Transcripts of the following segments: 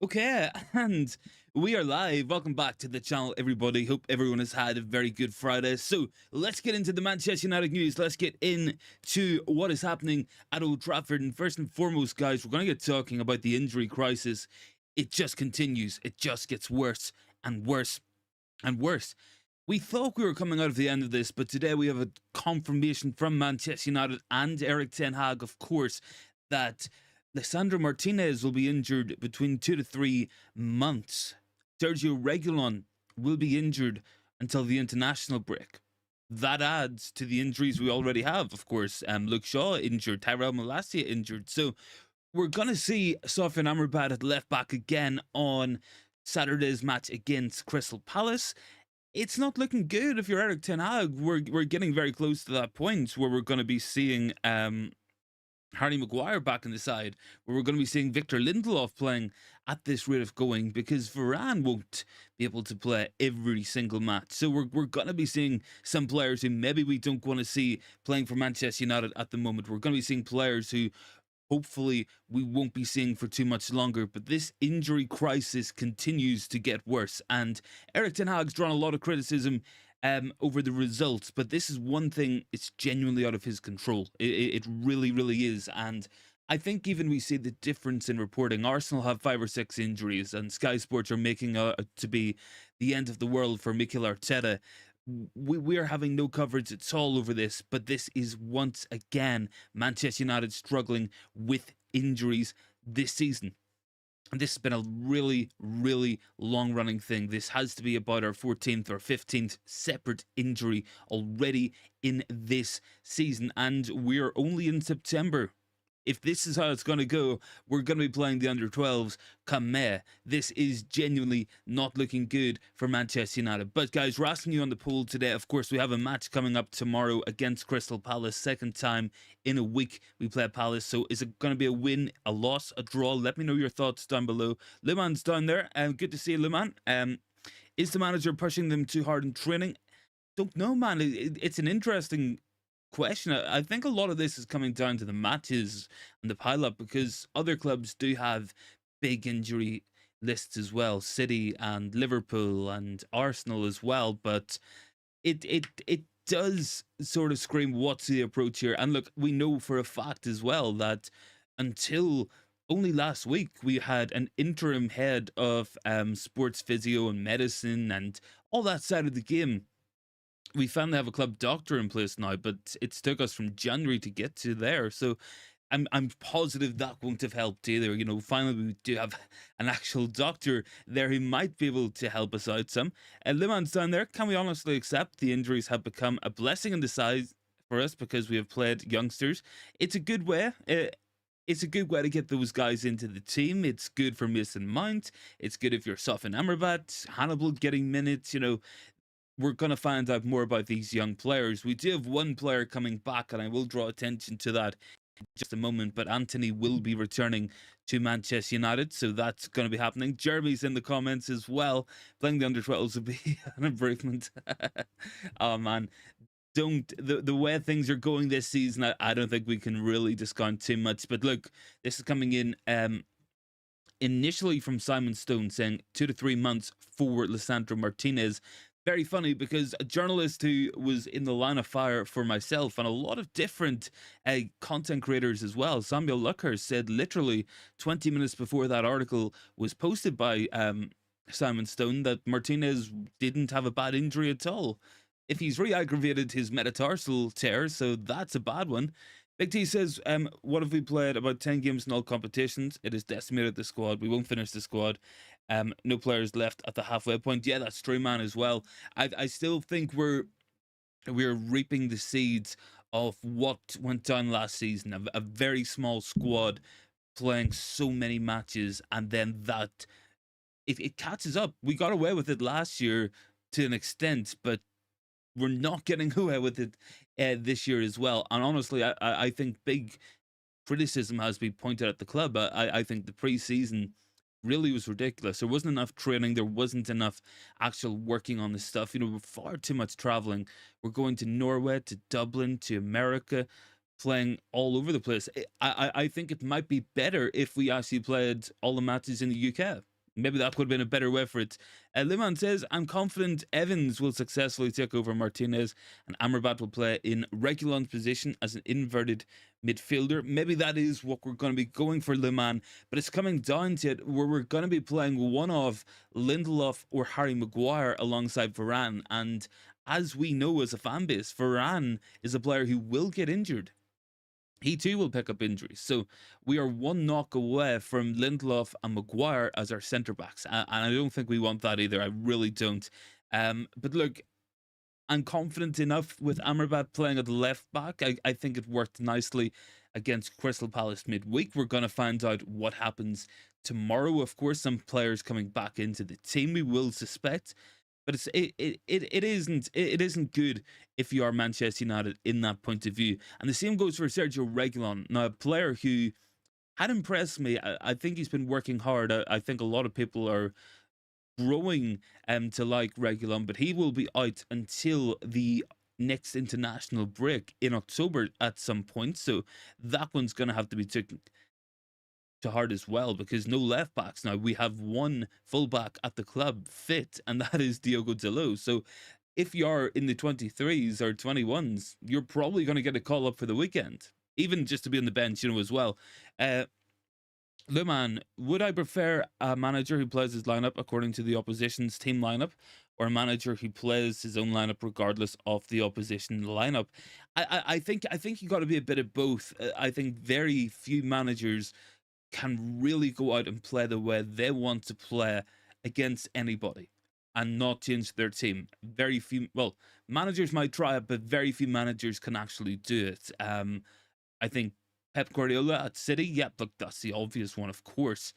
Okay, and we are live. Welcome back to the channel, everybody. Hope everyone has had a very good Friday. So let's get into the Manchester United news. Let's get into what is happening at Old Trafford. And first and foremost, guys, we're going to get talking about the injury crisis. It just continues. It just gets worse and worse and worse. We thought we were coming out of the end of this, but today we have a confirmation from Manchester United and Erik Ten Hag, of course, that Lisandro Martinez will be injured between 2 to 3 months. Sergio Reguilon will be injured until the international break. That adds to the injuries we already have, of course. Luke Shaw injured, Tyrell Malacia injured. So we're going to see Stefan at left back again on Saturday's match against Crystal Palace. It's not looking good if you're Erik Ten Hag. We're getting very close to that point where we're going to be seeing Harry Maguire back in the side, where we're going to be seeing Victor Lindelof playing at this rate of going, because Varane won't be able to play every single match. So we're going to be seeing some players who maybe we don't want to see playing for Manchester United at the moment. We're going to be seeing players who hopefully we won't be seeing for too much longer, but this injury crisis continues to get worse, and Erik Ten Hag's drawn a lot of criticism over the results, but this is one thing, it's genuinely out of his control. It really, really is. And I think even we see the difference in reporting. Arsenal have 5 or 6 injuries, and Sky Sports are making to be the end of the world for Mikel Arteta. We are having no coverage at all over this, but this is once again Manchester United struggling with injuries this season. And this has been a really, really long running thing. This has to be about our 14th or 15th separate injury already in this season. And we're only in September. If this is how it's going to go, we're going to be playing the under-12s come May. This is genuinely not looking good for Manchester United. But guys, we're asking you on the poll today. Of course, we have a match coming up tomorrow against Crystal Palace. Second time in a week we play Palace. So is it going to be a win, a loss, a draw? Let me know your thoughts down below. Luman's down there. Good to see you, Luman. Is the manager pushing them too hard in training? Don't know, man. It's an interesting question. I think a lot of this is coming down to the matches and the pile-up, because other clubs do have big injury lists as well, City and Liverpool and Arsenal as well. But it does sort of scream, what's the approach here? And look, we know for a fact as well that until only last week we had an interim head of sports physio and medicine and all that side of the game. We finally have a club doctor in place now, but it's took us from January to get to there. So I'm positive that won't have helped either. You know, finally we do have an actual doctor there who might be able to help us out some. And Liman's down there. Can we honestly accept the injuries have become a blessing in disguise for us because we have played youngsters? It's a good way. It's a good way to get those guys into the team. It's good for Mason Mount. It's good if you're Sofan Amrabat, Hannibal getting minutes. You know, we're going to find out more about these young players. We do have one player coming back, and I will draw attention to that in just a moment, but Antony will be returning to Manchester United, so that's going to be happening. Jeremy's in the comments as well. Playing the under-12s would be an improvement. Oh, man. The way things are going this season, I don't think we can really discount too much. But look, this is coming in initially from Simon Stone, saying 2 to 3 months for Lisandro Martinez. Very funny, because a journalist who was in the line of fire for myself and a lot of different content creators as well, Samuel Lucker, said literally 20 minutes before that article was posted by Simon Stone that Martinez didn't have a bad injury at all. If he's re-aggravated his metatarsal tear, so that's a bad one. Big T says, what have we played? About 10 games in all competitions. It has decimated the squad. We won't finish the squad. No players left at the halfway point. Yeah, that's true, man, as well. I still think we're reaping the seeds of what went down last season. A very small squad playing so many matches, and then that it catches up. We got away with it last year to an extent, but we're not getting away with it this year as well. And honestly, I think big criticism has been pointed at the club. I think the pre-season really was ridiculous. There wasn't enough training. There wasn't enough actual working on this stuff. You know, we're far too much traveling. We're going to Norway, to Dublin, to America, playing all over the place. I think it might be better if we actually played all the matches in the UK. Maybe that would have been a better way for it. Liman says, I'm confident Evans will successfully take over Martinez and Amrabat will play in Reguilon's position as an inverted midfielder. Maybe that is what we're going to be going for, Liman, but it's coming down to it where we're going to be playing one of Lindelof or Harry Maguire alongside Varane. And as we know as a fan base, Varane is a player who will get injured. He too will pick up injuries. So we are one knock away from Lindelof and Maguire as our centre backs. And I don't think we want that either. I really don't. But look, I'm confident enough with Amrabat playing at the left back. I think it worked nicely against Crystal Palace midweek. We're going to find out what happens tomorrow. Of course, some players coming back into the team, we will suspect. But it isn't good if you are Manchester United in that point of view. And the same goes for Sergio Reguilon. Now, a player who had impressed me. I think he's been working hard. I think a lot of people are growing to like Reguilon, but he will be out until the next international break in October at some point. So that one's going to have to be taken to heart as well, because no left backs now. We have one fullback at the club fit, and that is Diogo Dalot. So if you're in the 23s or 21s, you're probably going to get a call up for the weekend, even just to be on the bench, as well. Luman, would I prefer a manager who plays his lineup according to the opposition's team lineup, or a manager who plays his own lineup regardless of the opposition lineup? I think you got to be a bit of both. I think very few managers can really go out and play the way they want to play against anybody and not change their team. Very few, well, managers might try it, but very few managers can actually do it. I think Pep Guardiola at City, yep, look, that's the obvious one, of course.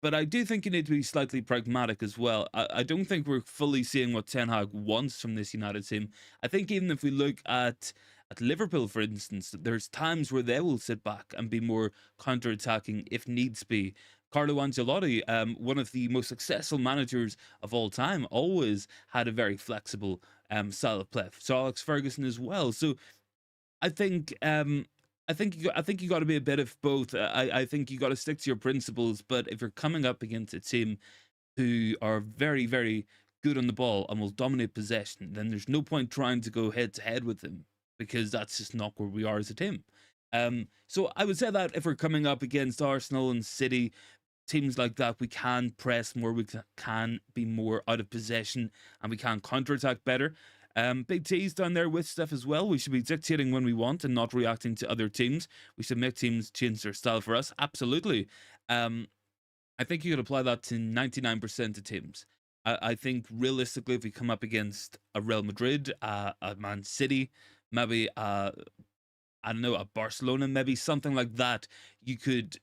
But I do think you need to be slightly pragmatic as well. I don't think we're fully seeing what Ten Hag wants from this United team. I think even if we look at Liverpool, for instance, there's times where they will sit back and be more counter-attacking if needs be. Carlo Ancelotti, one of the most successful managers of all time, always had a very flexible style of play. So Alex Ferguson as well. So I think you got to be a bit of both. I think you got to stick to your principles. But if you're coming up against a team who are very, very good on the ball and will dominate possession, then there's no point trying to go head to head with them, because that's just not where we are as a team. So I would say that if we're coming up against Arsenal and City, teams like that, we can press more, we can be more out of possession, and we can counterattack better. Big T's down there with stuff as well. We should be dictating when we want and not reacting to other teams. We should make teams change their style for us. Absolutely. I think you could apply that to 99% of teams. I think realistically, if we come up against a Real Madrid, a Man City, maybe I don't know, a Barcelona, maybe something like that, you could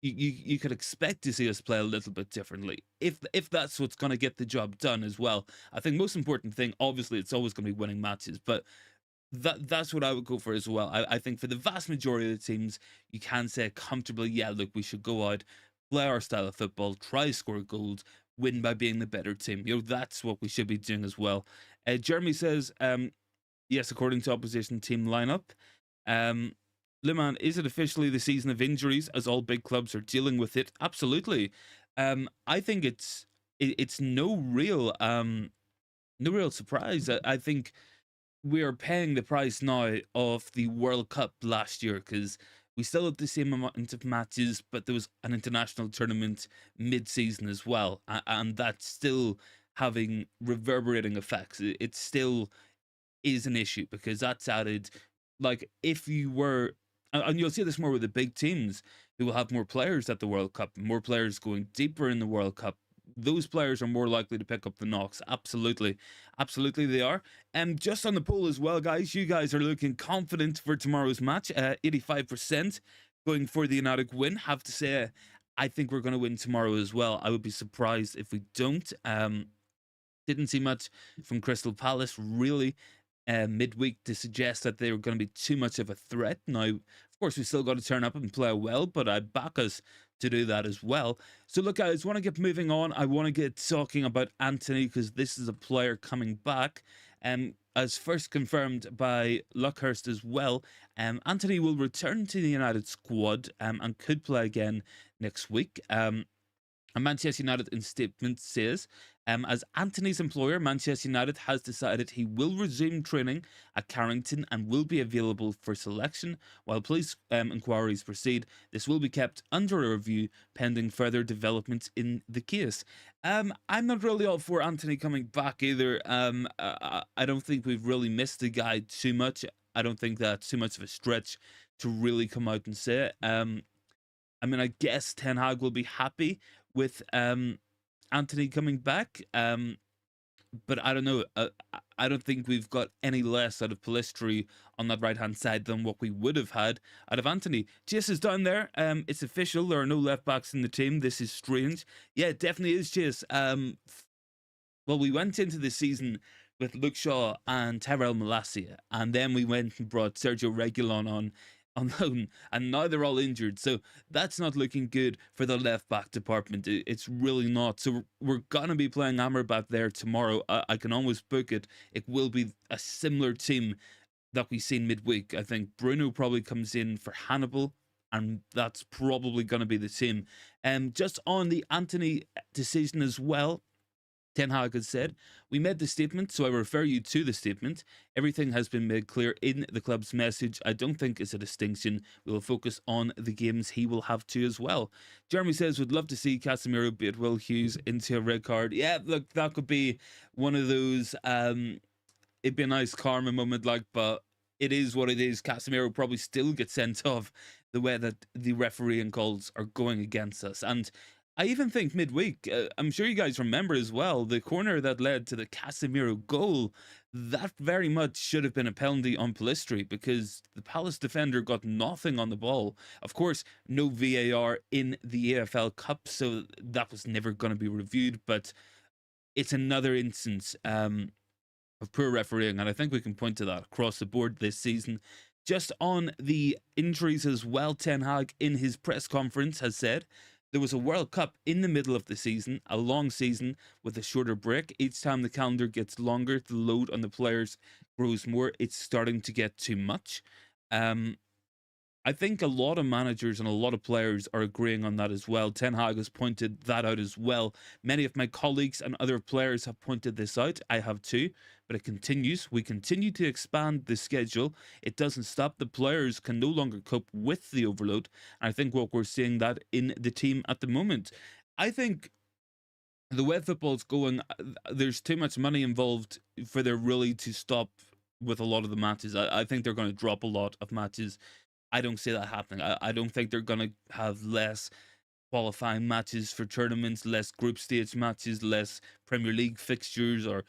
expect to see us play a little bit differently, if that's what's going to get the job done as well. I think most important thing, obviously, it's always going to be winning matches, but that's what I would go for as well. I think for the vast majority of the teams, you can say comfortably, yeah, look, we should go out, play our style of football, try score goals, win by being the better team. That's what we should be doing as well. Jeremy says, yes, according to opposition team lineup. Liman, is it officially the season of injuries as all big clubs are dealing with it? Absolutely. I think it's no real surprise. I think we are paying the price now of the World Cup last year, because we still had the same amount of matches, but there was an international tournament mid-season as well, and that's still having reverberating effects. It still is an issue, because that's added, like, if you were, and you'll see this more with the big teams who will have more players at the World Cup, more players going deeper in the World Cup. Those players are more likely to pick up the knocks. Absolutely. Absolutely they are. And just on the poll as well, guys, you guys are looking confident for tomorrow's match. 85% going for the United win. Have to say, I think we're going to win tomorrow as well. I would be surprised if we don't. Didn't see much from Crystal Palace, really. Midweek to suggest that they were going to be too much of a threat. Now, of course, we still got to turn up and play well, but I back us to do that as well. So look, guys, want to get moving on. I want to get talking about Antony, because this is a player coming back. As first confirmed by Luckhurst as well, Antony will return to the United squad and could play again next week. A Manchester United in statement says, as Antony's employer, Manchester United has decided he will resume training at Carrington and will be available for selection while police inquiries proceed. This will be kept under a review pending further developments in the case. I'm not really all for Antony coming back either. I don't think we've really missed the guy too much. I don't think that's too much of a stretch to really come out and say it. I mean, I guess Ten Hag will be happy with Antony coming back, but I don't know. I don't think we've got any less out of Pellistri on that right hand side than what we would have had out of Antony. Chase is down there. It's official. There are no left backs in the team. This is strange. Yeah, it definitely is, Chase. Well, we went into the season with Luke Shaw and Tyrell Malacia, and then we went and brought Sergio Reguilon on loan, and now they're all injured. So that's not looking good for the left back department. It's really not. So we're gonna be playing Amrabat there tomorrow. I can almost book it. It will be a similar team that we've seen midweek. I think Bruno probably comes in for Hannibal, and that's probably going to be the team. Just on the Antony decision as well, Ten Hag has said, we made the statement, so I refer you to the statement. Everything has been made clear in the club's message. I don't think it's a distinction. We will focus on the games he will have to as well. Jeremy says, would love to see Casemiro beat Will Hughes into a red card. Yeah, look, that could be one of those, it'd be a nice karma moment, like, but it is what it is. Casemiro probably still gets sent off the way that the refereeing calls are going against us. And I even think midweek, I'm sure you guys remember as well, the corner that led to the Casemiro goal, that very much should have been a penalty on Pellistri because the Palace defender got nothing on the ball. Of course, no VAR in the AFL Cup, so that was never going to be reviewed, but it's another instance of poor refereeing, and I think we can point to that across the board this season. Just on the injuries as well, Ten Hag in his press conference has said, there was a World Cup in the middle of the season, a long season with a shorter break. Each time the calendar gets longer, the load on the players grows more. It's starting to get too much. I think a lot of managers and a lot of players are agreeing on that as well. Ten Hag has pointed that out as well. Many of my colleagues and other players have pointed this out. I have too, but it continues. We continue to expand the schedule. It doesn't stop. The players can no longer cope with the overload. And I think what we're seeing that in the team at the moment. I think the way football's going, there's too much money involved for there really to stop with a lot of the matches. I think they're going to drop a lot of matches. I don't see that happening. I don't think they're going to have less qualifying matches for tournaments, less group stage matches, less Premier League fixtures, or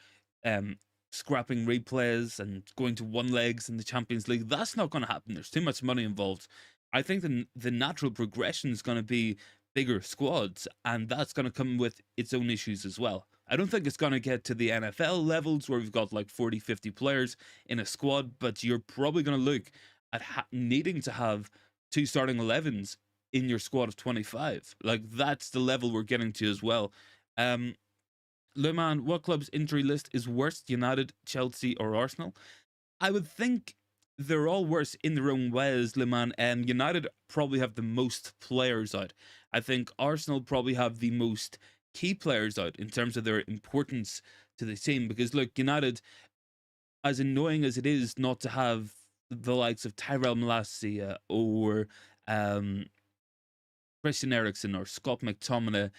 scrapping replays and going to one legs in the Champions League. That's not going to happen. There's too much money involved. I think the natural progression is going to be bigger squads, and that's going to come with its own issues as well. I don't think it's going to get to the NFL levels where we've got like 40, 50 players in a squad, but you're probably going to look at needing to have 2 starting 11s in your squad of 25. Like, that's the level we're getting to as well. Le Man, what club's injury list is worst, United, Chelsea, or Arsenal? I would think they're all worse in their own ways, Le Man. United probably have the most players out. I think Arsenal probably have the most key players out in terms of their importance to the team. Because, look, United, as annoying as it is not to have the likes of Tyrell Malacia or Christian Eriksen or Scott McTominay,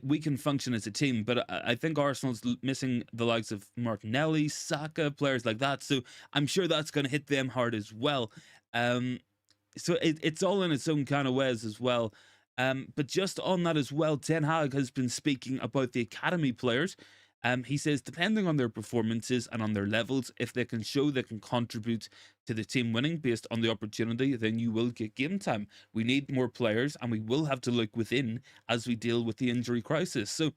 we can function as a team, but I think Arsenal's missing the likes of Martinelli, Saka, players like that, so I'm sure that's going to hit them hard as well. So it's all in its own kind of ways as well. But just on that as well, Ten Hag has been speaking about the academy players. He says, depending on their performances and on their levels, if they can show they can contribute to the team winning based on the opportunity, then you will get game time. We need more players, and we will have to look within as we deal with the injury crisis. So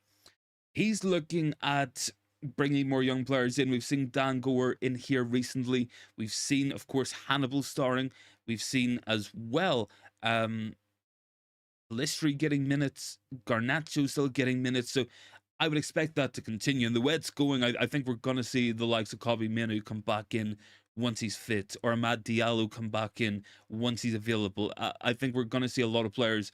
he's looking at bringing more young players in. We've seen Dan Gore in here recently. We've seen, of course, Hannibal starring. We've seen as well Listry getting minutes, Garnacho still getting minutes. So I would expect that to continue. And the way it's going, I think we're going to see the likes of Kobbie Mainoo come back in once he's fit, or Amad Diallo come back in once he's available. I think we're going to see a lot of players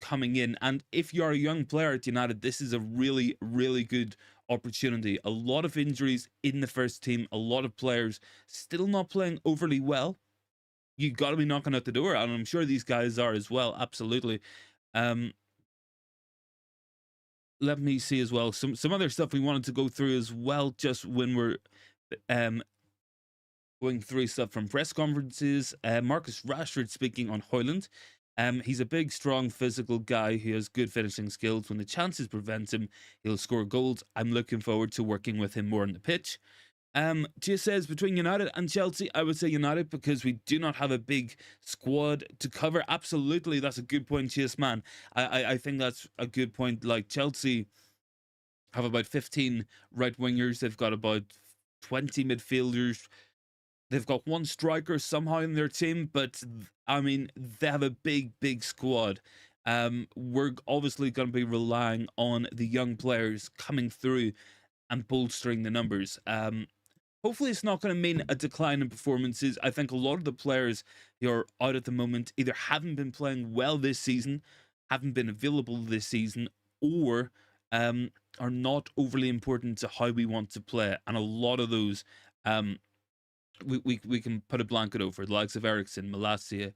coming in. And if you're a young player at United, this is a really, really good opportunity. A lot of injuries in the first team, a lot of players still not playing overly well. You got to be knocking at the door, and I'm sure these guys are as well. Absolutely. Um, Let me see as well some other stuff we wanted to go through as well. Just when we're um going through stuff from press conferences, Marcus Rashford speaking on Højlund. He's a big, strong, physical guy who has good finishing skills. When the chances prevent him, he'll score goals. I'm looking forward to working with him more on the pitch. Gia says, between United and Chelsea, I would say United because we do not have a big squad to cover. Absolutely, that's a good point, Chase, man. I think that's a good point. Like, Chelsea have about 15 right wingers. They've got about 20 midfielders. They've got one striker somehow in their team, but I mean, they have a big, big squad. We're obviously going to be relying on the young players coming through and bolstering the numbers. Hopefully, it's not going to mean a decline in performances. I think a lot of the players who are out at the moment either haven't been playing well this season, haven't been available this season, or are not overly important to how we want to play. And a lot of those we can put a blanket over, the likes of Ericsson, Malacia,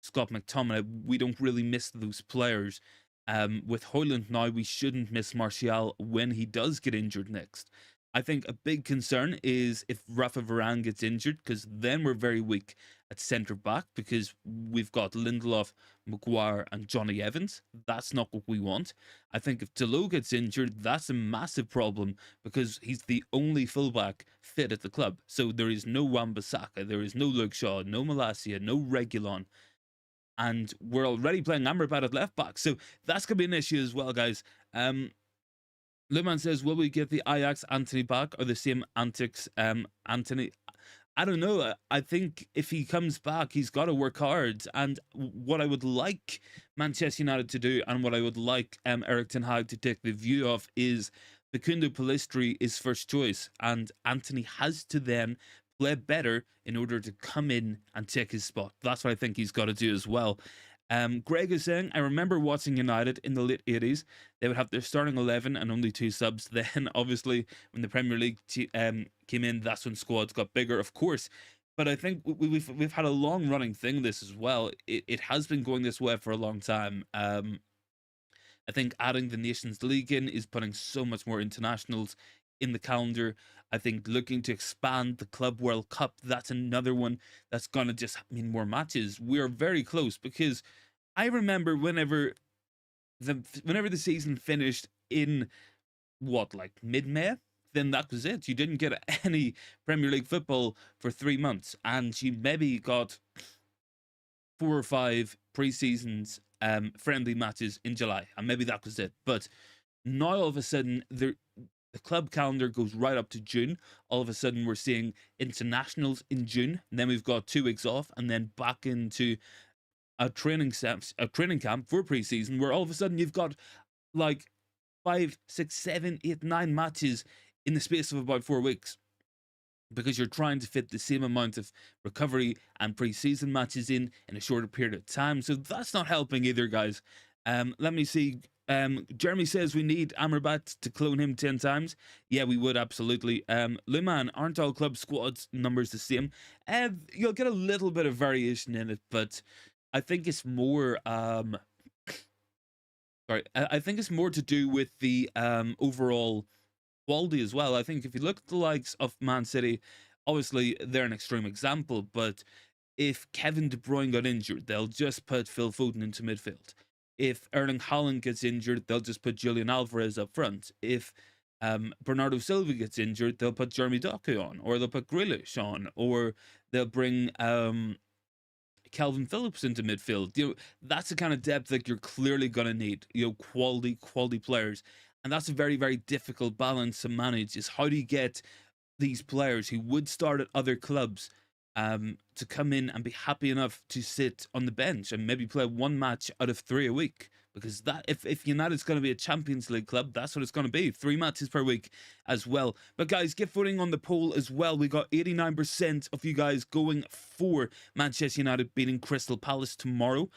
Scott McTominay. We don't really miss those players. With Højlund now, we shouldn't miss Martial when he does get injured next. I think a big concern is if Rafa Varane gets injured, because then we're very weak at centre back because we've got Lindelof, Maguire, and Johnny Evans. That's not what we want. I think if Delo gets injured, that's a massive problem because he's the only fullback fit at the club. So there is no Wan-Bissaka, there is no Luke Shaw, no Malacia, no Reguilon. And we're already playing Amrabat at left back. So that's going to be an issue as well, guys. Luman says, will we get the Ajax Antony back or the same antics Antony? I don't know. I think if he comes back, he's got to work hard. And what I would like Manchester United to do, and what I would like Erik Ten Hag to take the view of, is Facundo Pellistri is first choice, and Antony has to then play better in order to come in and take his spot. That's what I think he's got to do as well. Greg is saying, I remember watching United in the late 80s. They would have their starting 11 and only 2 subs. Then, obviously, when the Premier League came in, that's when squads got bigger, of course. But I think we've had a long-running thing, this as well. It has been going this way for a long time. I think adding the Nations League in is putting so much more internationals in the calendar. I think looking to expand the Club World Cup, that's another one that's going to just mean more matches. We are very close because I remember whenever the season finished in like mid-May, then that was it. You didn't get any Premier League football for 3 months, and you maybe got 4 or 5 pre-seasons friendly matches in July, and maybe that was it. But now all of a sudden the club calendar goes right up to June. All of a sudden, we're seeing internationals in June, and then we've got 2 weeks off, and then back into a training camp for preseason, where all of a sudden you've got like 5, 6, 7, 8, 9 matches in the space of about 4 weeks, because you're trying to fit the same amount of recovery and preseason matches in a shorter period of time. So that's not helping either, guys. Let me see. Jeremy says we need Amrabat to clone him 10 times. Yeah, we would, absolutely. Luman, aren't all club squads numbers the same? You'll get a little bit of variation in it, but I think it's more sorry, I think it's more to do with the overall quality as well. I think if you look at the likes of Man City, obviously they're an extreme example, but if Kevin De Bruyne got injured, they'll just put Phil Foden into midfield. If Erling Haaland gets injured, they'll just put Julian Alvarez up front. If Bernardo Silva gets injured, they'll put Jeremy Doku on, or they'll put Grealish on, or they'll bring Calvin Phillips into midfield. You know, that's the kind of depth that you're clearly going to need. You know, quality players, and that's a very, very difficult balance to manage. Is how do you get these players who would start at other clubs to come in and be happy enough to sit on the bench and maybe play 1 match out of 3 a week? Because that, if United's going to be a Champions League club, that's what it's going to be. 3 matches per week as well. But guys, get voting on the poll as well. We got 89% of you guys going for Manchester United beating Crystal Palace tomorrow.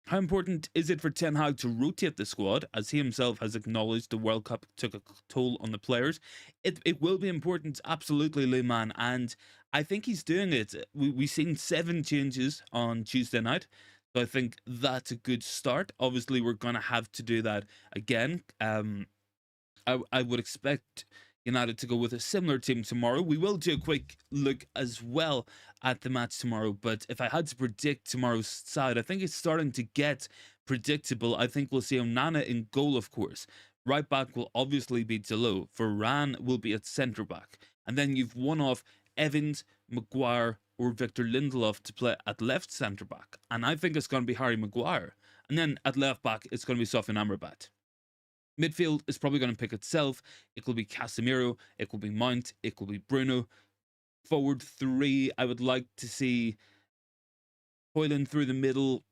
How important is it for Ten Hag to rotate the squad, as he himself has acknowledged the World Cup took a toll on the players? It will be important, absolutely, Lehman, and I think he's doing it. We've seen 7 changes on Tuesday night, so I think that's a good start. Obviously, we're going to have to do that again. I would expect United to go with a similar team tomorrow. We will do a quick look as well at the match tomorrow, but if I had to predict tomorrow's side, I think it's starting to get predictable. I think we'll see Onana in goal, of course. Right back will obviously be Delo. Varane will be at centre back. And then you've one off Evans, Maguire, or Victor Lindelof to play at left centre back. And I think it's going to be Harry Maguire. And then at left back, it's going to be Sofian Amrabat. Midfield is probably going to pick itself. It will be Casemiro, it will be Mount, it will be Bruno. Forward 3, I would like to see Hoyland through the middle.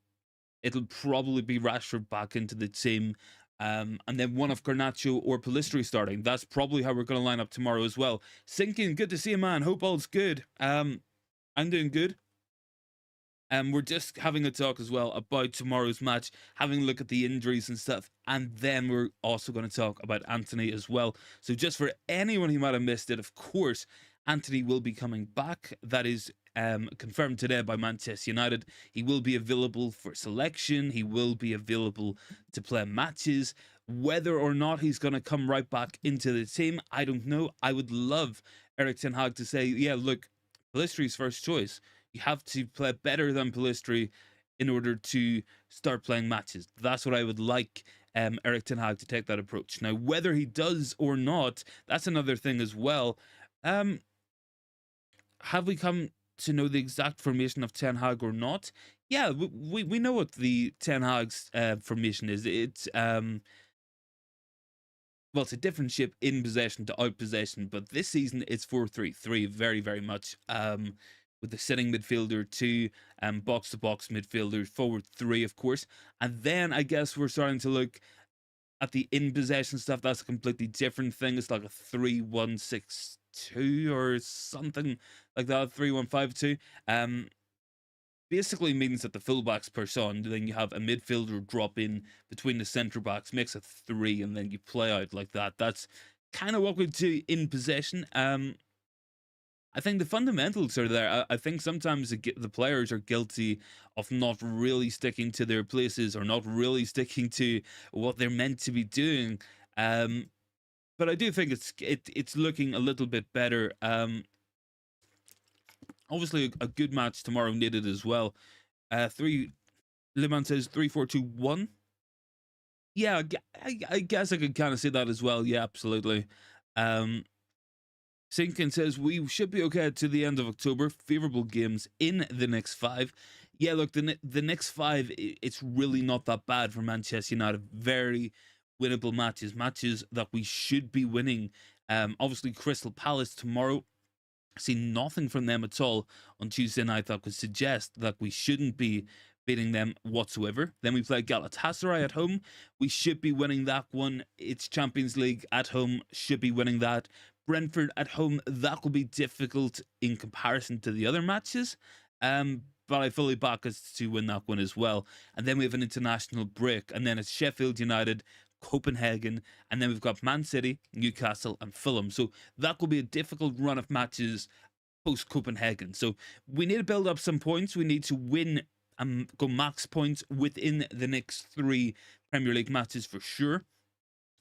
It'll probably be Rashford back into the team. And then one of Garnacho or Pellistri starting. That's probably how we're going to line up tomorrow as well. Sinking, good to see you, man. Hope all's good. I'm doing good. We're just having a talk as well about tomorrow's match, having a look at the injuries and stuff, and then we're also going to talk about Antony as well. So just for anyone who might have missed it, of course, Antony will be coming back. That is confirmed today by Manchester United. He will be available for selection. He will be available to play matches. Whether or not he's going to come right back into the team, I don't know. I would love Erik Ten Hag to say, yeah, look, Pellistri's first choice. You have to play better than Pellistri in order to start playing matches. That's what I would like Erik Ten Hag to take that approach. Now, whether he does or not, that's another thing as well. Have we come to know the exact formation of Ten Hag or not? Yeah, we know what the Ten Hag's formation is. It's well, it's a different shape in possession to out possession, but this season it's 4-3-3, very, very much. With the sitting midfielder, 2 box-to-box midfielders, forward 3, of course. And then I guess we're starting to look at the in-possession stuff. That's a completely different thing. It's like a 3-1-6-2 or something like that, 3-1-5-2. Basically means that the fullbacks push on, then you have a midfielder drop in between the centre-backs, makes it 3, and then you play out like that. That's kind of what we do in possession. I think the fundamentals are there. I think sometimes the players are guilty of not really sticking to their places or not really sticking to what they're meant to be doing. But I do think it's looking a little bit better. Obviously, a good match tomorrow needed as well. Liman says 3-4-2-1. Yeah, I guess I could kind of see that as well. Yeah, absolutely. Sinkin says we should be okay to the end of October. Favorable games in the next 5. Yeah, look, the next 5, it's really not that bad for Manchester United. Very winnable matches that we should be winning. Obviously, Crystal Palace tomorrow. See nothing from them at all on Tuesday night that would suggest that we shouldn't be beating them whatsoever. Then we play Galatasaray at home. We should be winning that one. It's Champions League at home. Should be winning that. Brentford at home, that will be difficult in comparison to the other matches. But I fully back us to win that one as well. And then we have an international break. And then it's Sheffield United, Copenhagen, and then we've got Man City, Newcastle, and Fulham. So that will be a difficult run of matches post Copenhagen. So we need to build up some points. We need to win and go max points within the next 3 Premier League matches for sure.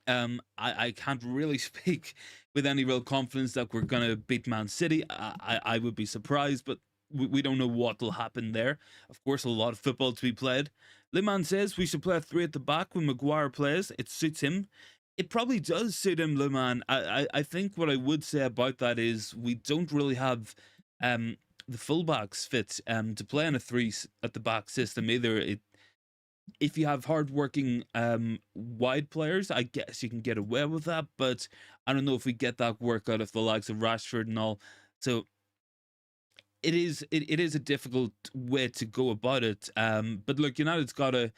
I can't really speak with any real confidence that we're going to beat Man City. I would be surprised, but we don't know what will happen there. Of course, a lot of football to be played. Liman says we should play 3 at the back when Maguire plays. It suits him. It probably does suit him, Liman. I think what I would say about that is we don't really have the fullbacks fit to play in a 3 at the back system either. If you have hard-working wide players, I guess you can get away with that, but I don't know if we get that work out of the likes of Rashford and all. So it is a difficult way to go about it. But look, United's got to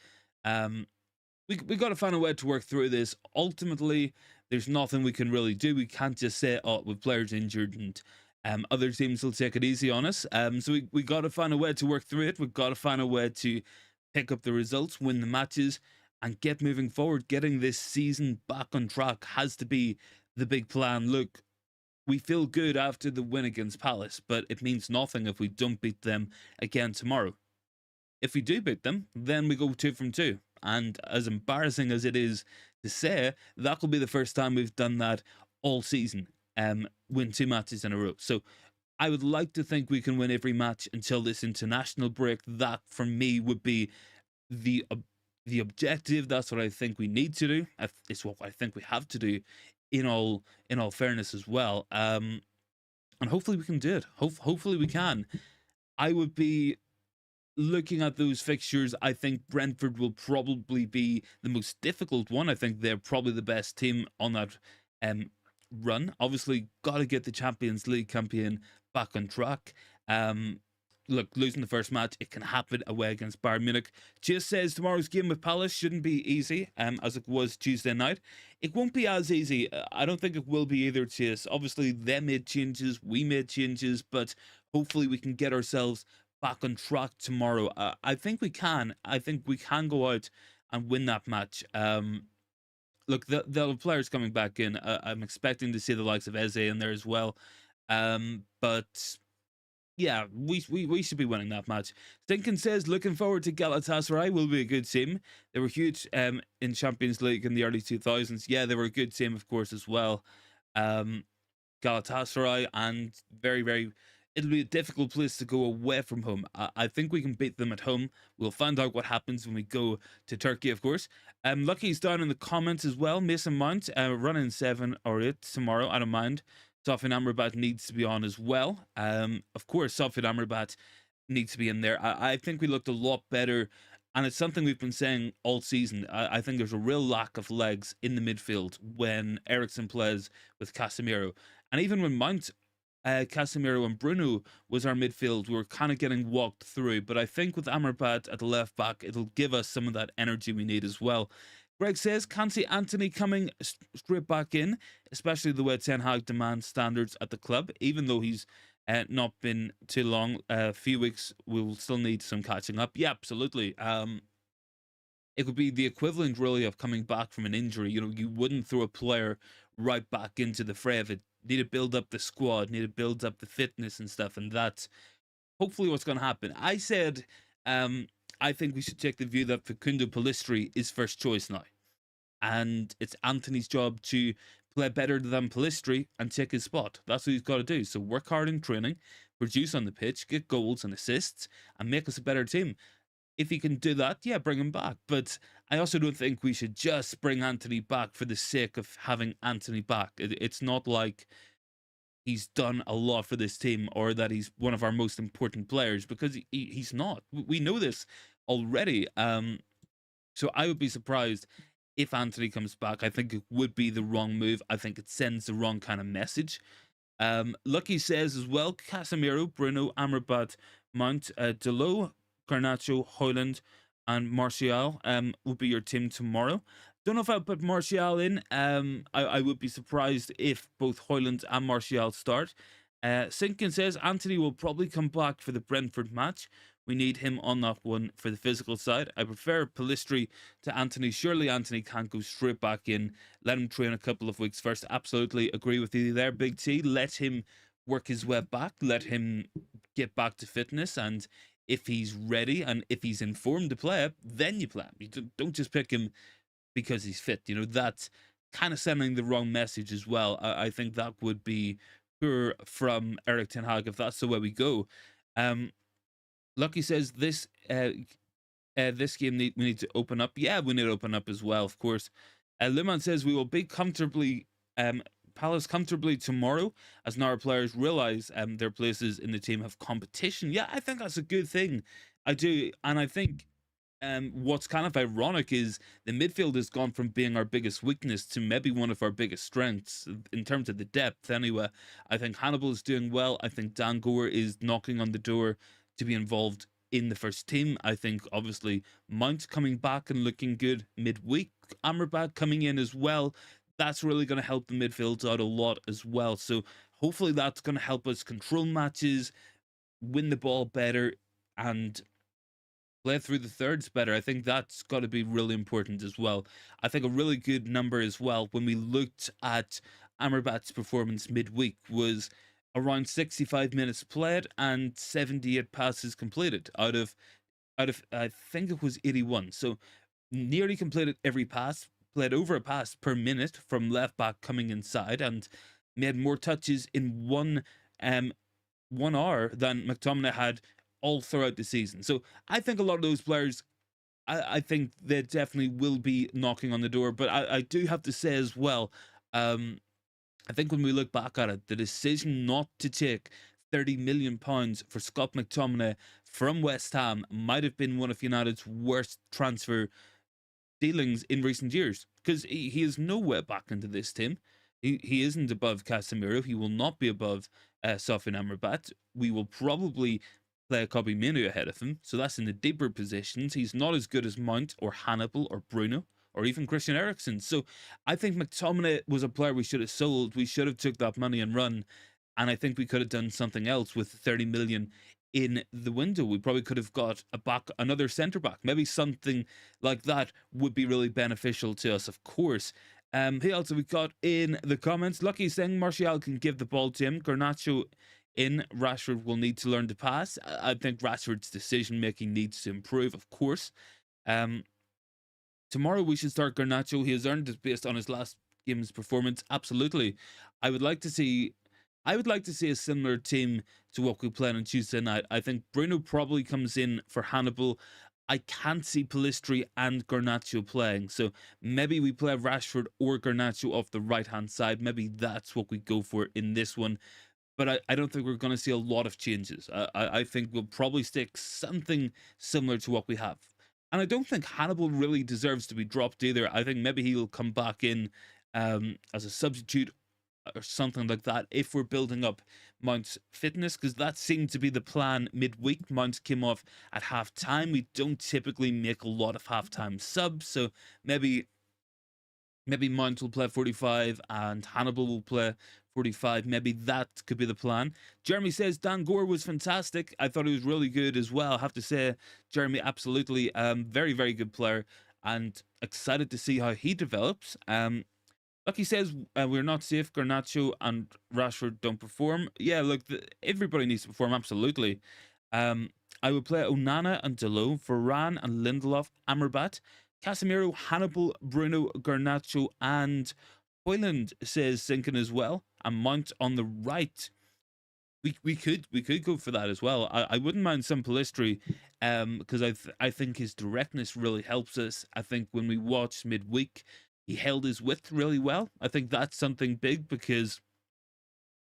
we got to find a way to work through this. Ultimately, there's nothing we can really do. We can't just say, oh, with players injured and other teams will take it easy on us. So we got to find a way to work through it. We've got to find a way to pick up the results, win the matches, and get moving forward. Getting this season back on track has to be the big plan. Look, we feel good after the win against Palace, but it means nothing if we don't beat them again tomorrow. If we do beat them, then we go 2 from 2. And as embarrassing as it is to say, that will be the first time we've done that all season. Win 2 matches in a row. So I would like to think we can win every match until this international break. That for me would be the the objective. That's what I think we need to do. It's what I think we have to do. In all fairness as well. And hopefully we can do it. Hopefully we can. I would be looking at those fixtures. I think Brentford will probably be the most difficult one. I think they're probably the best team on that run. Obviously, got to get the Champions League campaign back on track. Look, losing the first match, it can happen away against Bayern Munich. Chase says tomorrow's game with Palace shouldn't be easy, as it was Tuesday night. It won't be as easy. I don't think it will be either, Chase. Obviously, they made changes, we made changes, but hopefully we can get ourselves back on track tomorrow. I think we can. I think we can go out and win that match. Look, the players coming back in. I'm expecting to see the likes of Eze in there as well. But yeah, we should be winning that match. Stinkin says, looking forward to Galatasaray. Will be a good team. They were huge in Champions League in the early 2000s. Yeah, they were a good team, of course, as well. Galatasaray, and very, it'll be a difficult place to go away from home. I think we can beat them at home. We'll find out what happens when we go to Turkey, of course. Lucky's down in the comments as well. Mason Mount, running 7 or 8 tomorrow. I don't mind. Sofyan Amrabat needs to be on as well. Of course, Sofyan Amrabat needs to be in there. I think we looked a lot better, and it's something we've been saying all season. I think there's a real lack of legs in the midfield when Eriksen plays with Casemiro. And even when Mount, Casemiro and Bruno was our midfield, we were kind of getting walked through. But I think with Amrabat at the left back, it'll give us some of that energy we need as well. Greg says, can't see Antony coming straight back in, especially the way Ten Hag demands standards at the club. Even though he's not been too long, a few weeks, we'll still need some catching up. Yeah, absolutely. It would be the equivalent, really, of coming back from an injury. You know, you wouldn't throw a player right back into the fray of it. Need to build up the squad, need to build up the fitness and stuff, and that's hopefully what's going to happen. I said, I think we should take the view that Facundo Pellistri is first choice now. And it's Antony's job to play better than Pellistri and take his spot. That's what he's got to do. So work hard in training, produce on the pitch, get goals and assists, and make us a better team. If he can do that, yeah, bring him back. But I also don't think we should just bring Antony back for the sake of having Antony back. It's not like he's done a lot for this team or that he's one of our most important players, because he's not. We know this already. So I would be surprised if Antony comes back. I think it would be the wrong move. I think it sends the wrong kind of message. Lucky says as well, Casemiro, Bruno, Amrabat, Mount, Delo, Garnacho, Højlund, and Martial will be your team tomorrow. Don't know if I'll put Martial in. I would be surprised if both Højlund and Martial start. Sinkin says Antony will probably come back for the Brentford match. We need him on that one for the physical side. I prefer Pellistri to Antony. Surely Antony can't go straight back in. Let him train a couple of weeks first. Absolutely agree with you there, Big T. Let him work his way back. Let him get back to fitness. And if he's ready and if he's informed to play, then you play him. You don't just pick him because he's fit. You know, that's kind of sending the wrong message as well. I think that would be poor from Erik Ten Hag if that's the way we go. Lucky says this game we need to open up. Yeah, we need to open up as well, of course. Liman says we will beat comfortably Palace comfortably tomorrow as now our players realise their places in the team have competition. Yeah, I think that's a good thing. I do. And I think what's kind of ironic is the midfield has gone from being our biggest weakness to maybe one of our biggest strengths in terms of the depth anyway. I think Hannibal is doing well. I think Dan Gore is knocking on the door to be involved in the first team. I think obviously Mount coming back and looking good midweek, Amrabat coming in as well, that's really going to help the midfield out a lot as well. So hopefully that's going to help us control matches, win the ball better, and play through the thirds better. I think that's got to be really important as well. I think a really good number as well when we looked at Amrabat's performance midweek was around 65 minutes played and 78 passes completed out of I think it was 81. So nearly completed every pass, played over a pass per minute from left back coming inside, and made more touches in 1 hour than McTominay had all throughout the season. So I think a lot of those players, I think they definitely will be knocking on the door. But I do have to say as well, I think when we look back at it, the decision not to take £30 million for Scott McTominay from West Ham might have been one of United's worst transfer dealings in recent years, because he is nowhere back into this team. He isn't above Casemiro. He will not be above Sofyan Amrabat. We will probably play a Kobe Minu ahead of him, so that's in the deeper positions. He's not as good as Mount or Hannibal or Bruno or even Christian Eriksen. So I think McTominay was a player we should have sold. We should have took that money and run, and I think we could have done something else with 30 million in the window. We probably could have got another centre back. Maybe something like that would be really beneficial to us, of course. He also we got in the comments, Lucky saying Martial can give the ball to him. Garnacho in, Rashford will need to learn to pass. I think Rashford's decision making needs to improve, of course. Tomorrow we should start Garnacho. He has earned it based on his last game's performance. Absolutely. I would like to see a similar team to what we played on Tuesday night. I think Bruno probably comes in for Hannibal. I can't see Pellistri and Garnacho playing, so maybe we play Rashford or Garnacho off the right-hand side. Maybe that's what we go for in this one. But I don't think we're going to see a lot of changes. I think we'll probably stick something similar to what we have. And I don't think Hannibal really deserves to be dropped either. I think maybe he'll come back in as a substitute or something like that if we're building up Mount's fitness, because that seemed to be the plan midweek. Mount came off at half time. We don't typically make a lot of halftime subs, so maybe Mount will play 45 and Hannibal will play 45. Maybe that could be the plan. Jeremy says Dan Gore was fantastic. I thought he was really good as well. I have to say, Jeremy, absolutely, very, very good player, and excited to see how he develops. Lucky says we're not safe. Garnacho and Rashford don't perform. Yeah, look, everybody needs to perform, absolutely. I would play Onana and Delo, Varane and Lindelof, Amrabat, Casemiro, Hannibal, Bruno, Garnacho, and Hoyland, says Sinkin as well, and Mount on the right. We could go for that as well. I wouldn't mind some Pellistri, because I think his directness really helps us. I think when we watched midweek, he held his width really well. I think that's something big because,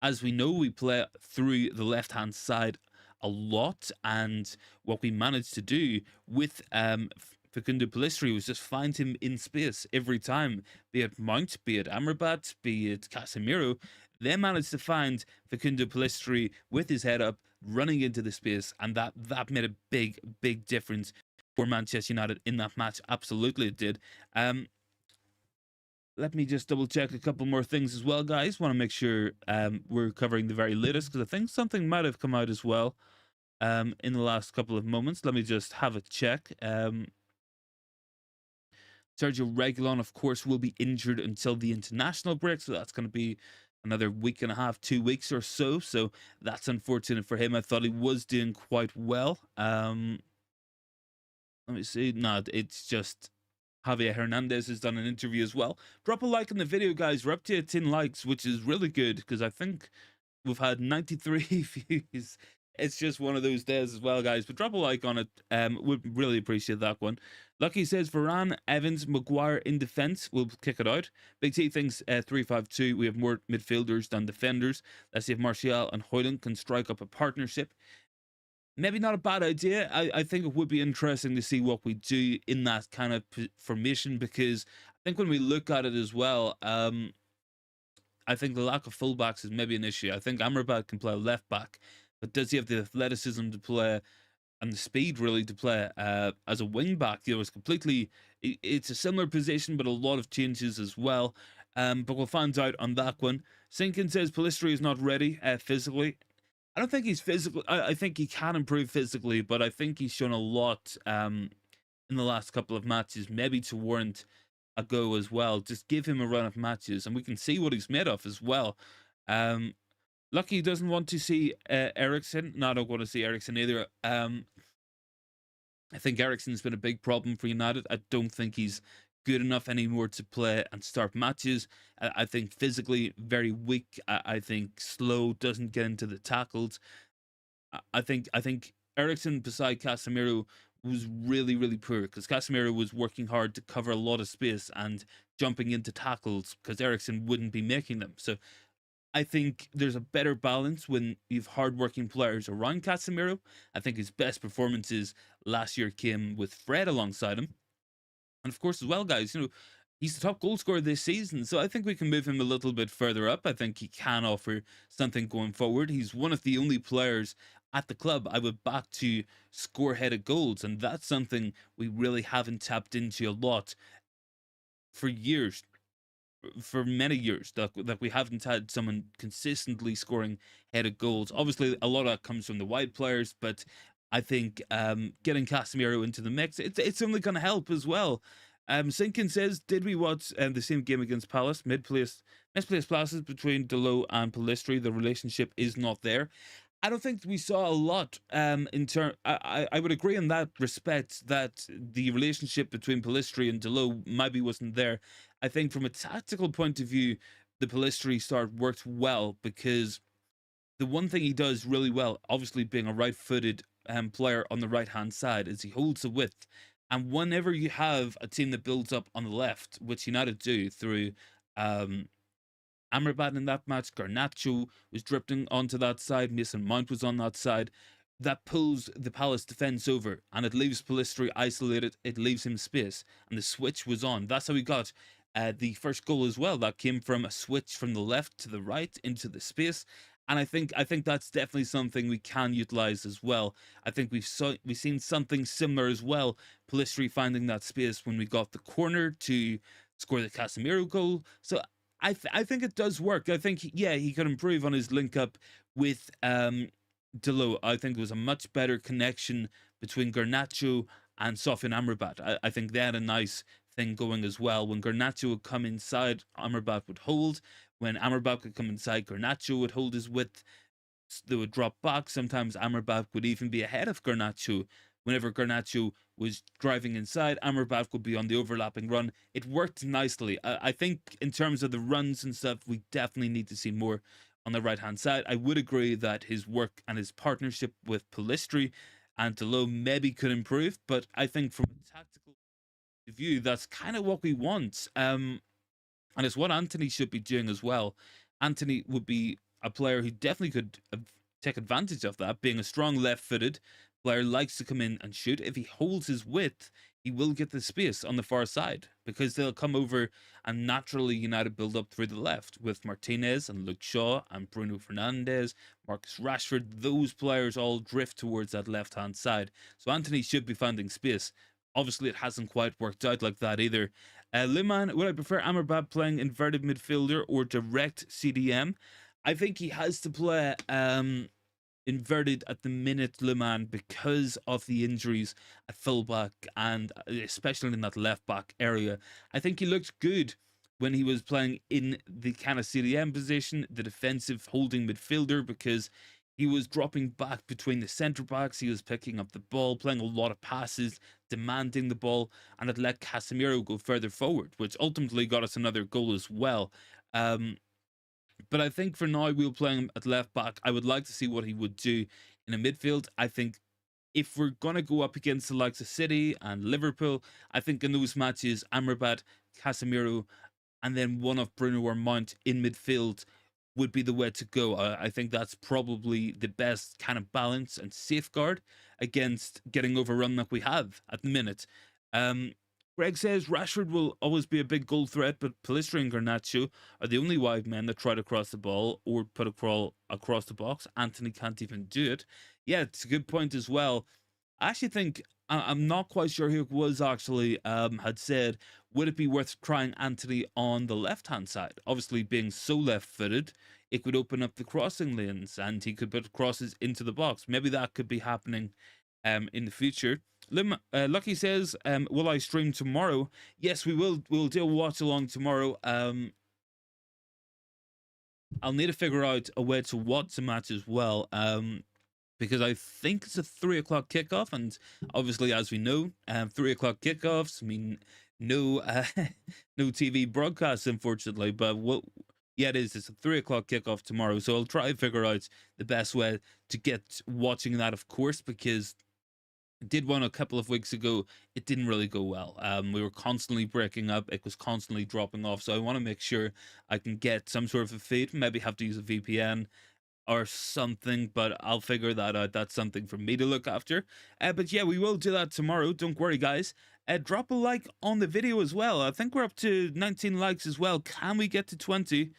as we know, we play through the left-hand side a lot, and what we managed to do with Facundo Pellistri was just find him in space every time, be it Mount, be it Amrabat, be it Casemiro. They managed to find Facundo Pellistri with his head up, running into the space, and that made a big difference for Manchester United in that match. Absolutely, it did. Let me just double check a couple more things as well, guys. Want to make sure we're covering the very latest, because I think something might have come out as well in the last couple of moments. Let me just have a check. Sergio Reguilon, of course, will be injured until the international break, so that's going to be another week and a half, 2 weeks or so. So that's unfortunate for him. I thought he was doing quite well. Let me see. No, it's just Javier Hernandez has done an interview as well. Drop a like on the video, guys. We're up to 10 likes, which is really good, because I think we've had 93 views. It's just one of those days as well, guys. But drop a like on it. Would really appreciate that one. Lucky says Varane, Evans, Maguire in defence. We'll kick it out. Big T thinks 3-5-2. We have more midfielders than defenders. Let's see if Martial and Hoyland can strike up a partnership. Maybe not a bad idea. I think it would be interesting to see what we do in that kind of formation, because I think when we look at it as well, I think the lack of fullbacks is maybe an issue. I think Amrabat can play left back, but does he have the athleticism to play and the speed really to play as a wing back? You know, it's a similar position, but a lot of changes as well. But we'll find out on that one. Sinkin says Pellistri is not ready physically. I don't think he's physical. I think he can improve physically, but I think he's shown a lot in the last couple of matches, maybe to warrant a go as well. Just give him a run of matches, and we can see what he's made of as well. Um, Lucky he doesn't want to see Ericsson. No, I don't want to see Ericsson either. I think Ericsson's been a big problem for United. I don't think he's good enough anymore to play and start matches. I think physically very weak. I think slow, doesn't get into the tackles. I think Ericsson beside Casemiro was really poor because Casemiro was working hard to cover a lot of space and jumping into tackles because Ericsson wouldn't be making them. So I think there's a better balance when you've hardworking players around Casemiro. I think his best performances last year came with Fred alongside him. And of course, as well, guys, he's the top goal scorer this season. So I think we can move him a little bit further up. I think he can offer something going forward. He's one of the only players at the club I would back to score headed goals. And that's something we really haven't tapped into a lot for years, for many years, that we haven't had someone consistently scoring headed goals. Obviously, a lot of that comes from the wide players, but I think getting Casemiro into the mix, it's only going to help as well. Sinkin says, did we watch the same game against Palace? Misplaced passes between Delo and Pellistri. The relationship is not there. I don't think we saw a lot in turn. I would agree in that respect that the relationship between Pellistri and Delo maybe wasn't there. I think from a tactical point of view, the Pellistri start worked well because the one thing he does really well, obviously being a right-footed player on the right-hand side, is he holds the width. And whenever you have a team that builds up on the left, which United do through Amrabat in that match, Garnacho was drifting onto that side, Mason Mount was on that side. That pulls the Palace defence over and it leaves Pellistri isolated, it leaves him space, and the switch was on. That's how we got the first goal as well. That came from a switch from the left to the right into the space. And I think that's definitely something we can utilize as well. I think we've seen something similar as well. Pellistri finding that space when we got the corner to score the Casemiro goal. So I think it does work. I think he could improve on his link up with Delo. I think there was a much better connection between Garnacho and Sofian Amrabat. I think they had a nice thing going as well. When Garnacho would come inside, Amrabat would hold. When Amrabat would come inside, Garnacho would hold his width. They would drop back. Sometimes Amrabat would even be ahead of Garnacho. Whenever Garnacho was driving inside, Amrabat would be on the overlapping run. It worked nicely. I think in terms of the runs and stuff, we definitely need to see more on the right-hand side. I would agree that his work and his partnership with Pellistri and Delo maybe could improve, but I think from a tactical view, that's kind of what we want. And it's what Antony should be doing as well. Antony would be a player who definitely could take advantage of that, being a strong left-footed player, likes to come in and shoot. If he holds his width, he will get the space on the far side because they'll come over and naturally United build up through the left with Martinez and Luke Shaw and Bruno Fernandes, Marcus Rashford. Those players all drift towards that left-hand side. So Antony should be finding space. Obviously, it hasn't quite worked out like that either. Liman, would I prefer Amrabat playing inverted midfielder or direct CDM? I think he has to play inverted at the minute, Liman, because of the injuries at fullback and especially in that left back area. I think he looked good when he was playing in the kind of CDM position, the defensive holding midfielder, because he was dropping back between the centre backs. He was picking up the ball, playing a lot of passes, demanding the ball, and it let Casemiro go further forward, which ultimately got us another goal as well. But I think for now we'll play him at left back. I would like to see what he would do in a midfield. I think if we're going to go up against the likes of City and Liverpool, I think in those matches, Amrabat, Casemiro, and then one of Bruno or Mount in midfield would be the way to go. I think that's probably the best kind of balance and safeguard against getting overrun like we have at the minute. Greg says Rashford will always be a big goal threat, but Pellistri and Garnacho are the only wide men that try to cross the ball or put a crawl across the box. Antony can't even do it. Yeah, it's a good point as well. I actually think, I'm not quite sure who it was actually, had said, would it be worth trying Antony on the left-hand side? Obviously, being so left-footed, it could open up the crossing lanes and he could put crosses into the box. Maybe that could be happening in the future. Lucky says, will I stream tomorrow? Yes, we will. We'll do a watch along tomorrow. I'll need to figure out a way to watch the match as well. Because I think it's a 3 o'clock kickoff, and obviously, as we know, 3 o'clock kickoffs mean no no TV broadcasts, unfortunately. But yeah, it is. It's a 3 o'clock kickoff tomorrow, so I'll try and figure out the best way to get watching that, of course, because I did one a couple of weeks ago. It didn't really go well. We were constantly breaking up. It was constantly dropping off. So I want to make sure I can get some sort of a feed. Maybe have to use a VPN or something, but I'll figure that out. That's something for me to look after. But yeah, we will do that tomorrow. Don't worry, guys. Drop a like on the video as well. I think we're up to 19 likes as well. Can we get to 20?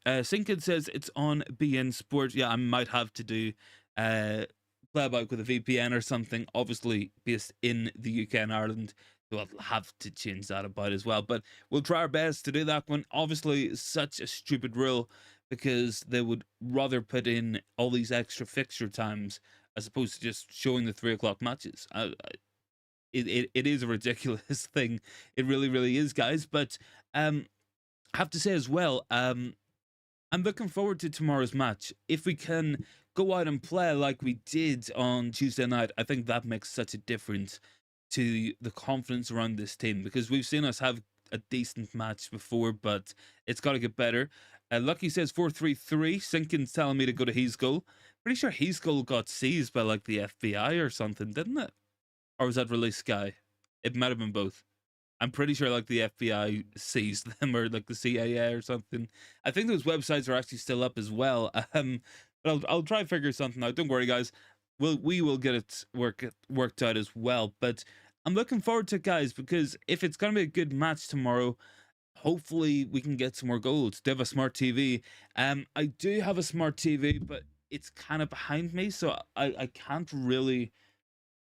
Sinkin says it's on BN Sports. Yeah, I might have to do playback with a VPN or something, obviously based in the UK and Ireland. So I'll have to change that about as well. But we'll try our best to do that one. Obviously, such a stupid rule because they would rather put in all these extra fixture times as opposed to just showing the 3 o'clock matches. It is a ridiculous thing. It really, really is, guys. But I have to say as well, I'm looking forward to tomorrow's match. If we can go out and play like we did on Tuesday night, I think that makes such a difference to the confidence around this team, because we've seen us have a decent match before, but it's got to get better. Lucky says 4-3-3. Sinkin's telling me to go to his goal. Pretty sure his goal got seized by like the FBI or something, didn't it? Or was that Release Sky? It might have been both. I'm pretty sure like the FBI seized them, or like the CIA or something. I think those websites are actually still up as well. But I'll try and figure something out. Don't worry, guys. We will get it worked out as well. But I'm looking forward to it, guys, because if it's gonna be a good match tomorrow, hopefully we can get some more goals. Do you have a smart TV? I do have a smart TV, but it's kind of behind me, so I can't really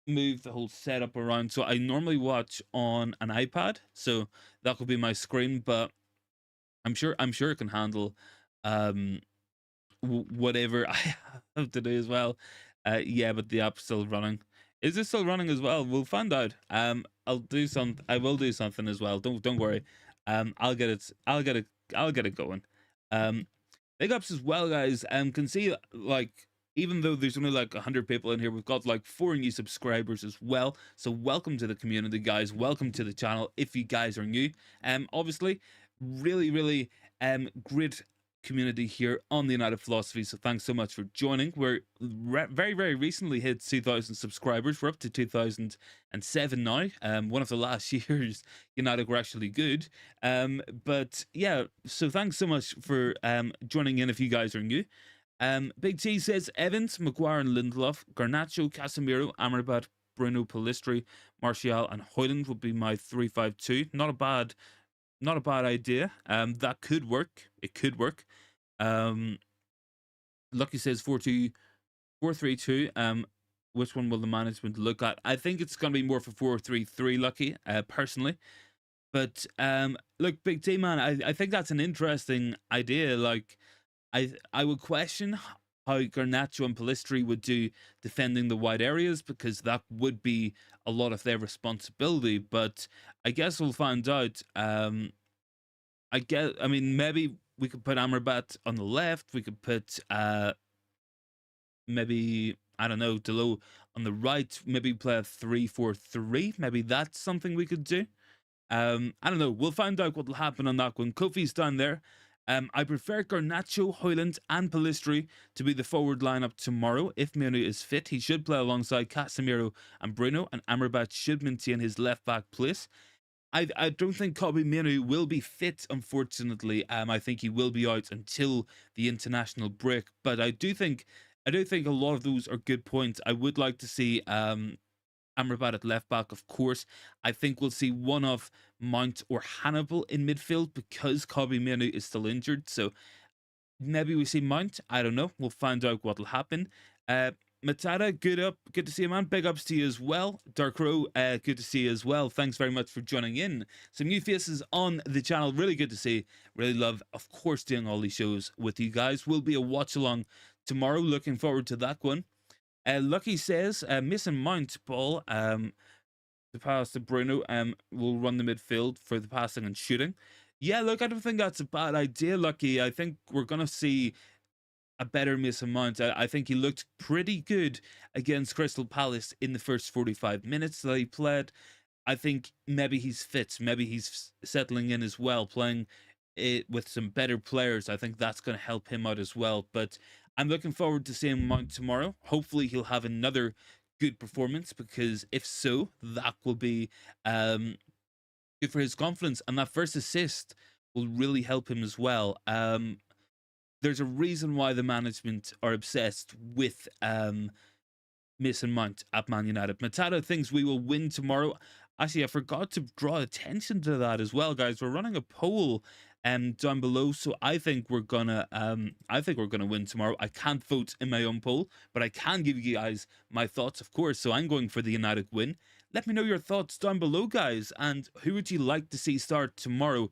move the whole setup around. So I normally watch on an iPad, so that could be my screen, but I'm sure it can handle whatever I have to do as well. Yeah, but the app's still running. Is it still running as well? We'll find out. I will do something as well. Don't worry. I'll get it going. Big ups as well, guys. Can see like, even though there's only like 100 people in here, we've got like 4 new subscribers as well. So welcome to the community, guys. Welcome to the channel if you guys are new. Obviously, really great community here on the United Philosophy, so thanks so much for joining. We're very recently hit 2,000 subscribers. We're up to 2007 now. One of the last years United were actually good, but yeah, so thanks so much for joining in if you guys are new. Big T says Evans, Maguire and Lindelof, Garnacho, Casemiro, Amrabat, Bruno, Pellistri, Martial and Højlund would be my 3-5-2. Not a bad idea. That could work. It could work. Lucky says 4-3-2. Which one will the management look at? I think it's gonna be more for 4-3-3, Lucky, personally. But look, Big T man, I think that's an interesting idea. Like, I would question how Garnacho and Pellistri would do defending the wide areas, because that would be a lot of their responsibility. But I guess we'll find out. I mean, maybe we could put Amrabat on the left. We could put maybe, I don't know, Delo on the right. Maybe play a 3-4-3. Maybe that's something we could do. I don't know. We'll find out what will happen on that one. Kofi's down there. I prefer Garnacho, Højlund and Pellistri to be the forward lineup tomorrow. If Manu is fit, he should play alongside Casemiro and Bruno, and Amrabat should maintain his left-back place. I don't think Kobe Manu will be fit, unfortunately. I think he will be out until the international break. But I do think a lot of those are good points. I would like to see Amrabat at left back, of course. I think we'll see one of Mount or Hannibal in midfield because Kobe Manu is still injured. So maybe we see Mount. I don't know. We'll find out what will happen. Matata, good to see you, man. Big ups to you as well. Dark Row, good to see you as well. Thanks very much for joining in. Some new faces on the channel, really good to see. Really love, of course, doing all these shows with you guys. Will be a watch along tomorrow. Looking forward to that one. Lucky says, Mason Mount, Paul, the pass to Bruno, will run the midfield for the passing and shooting. Yeah, look, I don't think that's a bad idea, Lucky. I think we're gonna see a better Mason Mount. I think he looked pretty good against Crystal Palace in the first 45 minutes that he played. I think maybe he's fit. Maybe he's settling in as well, playing it with some better players. I think that's going to help him out as well. But I'm looking forward to seeing Mount tomorrow. Hopefully, he'll have another good performance, because if so, that will be good for his confidence. And that first assist will really help him as well. There's a reason why the management are obsessed with Mason Mount at Man United. Matata thinks we will win tomorrow. Actually, I forgot to draw attention to that as well, guys. We're running a poll down below, so I think we're gonna win tomorrow. I can't vote in my own poll, but I can give you guys my thoughts, of course. So I'm going for the United win. Let me know your thoughts down below, guys, and who would you like to see start tomorrow?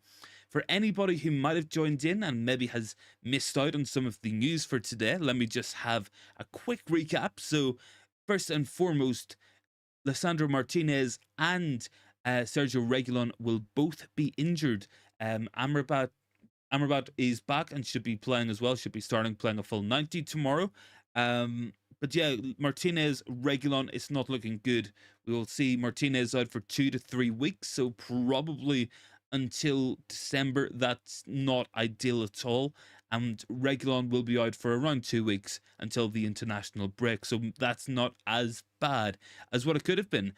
For anybody who might have joined in and maybe has missed out on some of the news for today, let me just have a quick recap. So, first and foremost, Lisandro Martinez and Sergio Reguilon will both be injured. Amrabat is back and should be playing as well, should be starting playing a full 90 tomorrow. But yeah, Martinez, Reguilon, it's not looking good. We will see Martinez out for 2 to 3 weeks, so probably until December. That's not ideal at all. And Reguilon will be out for around 2 weeks until the international break. So that's not as bad as what it could have been.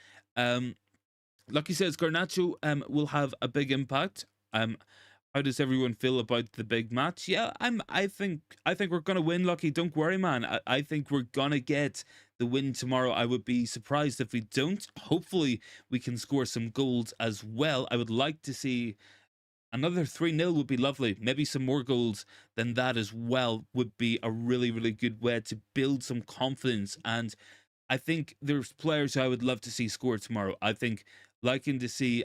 Lucky says Garnacho will have a big impact. How does everyone feel about the big match? Yeah, I think we're gonna win, Lucky. Don't worry, man. I think we're gonna get the win tomorrow. I would be surprised if we don't. Hopefully, we can score some goals as well. I would like to see another 3-0 would be lovely. Maybe some more goals than that as well would be a really, really good way to build some confidence. And I think there's players who I would love to see score tomorrow. I think liking to see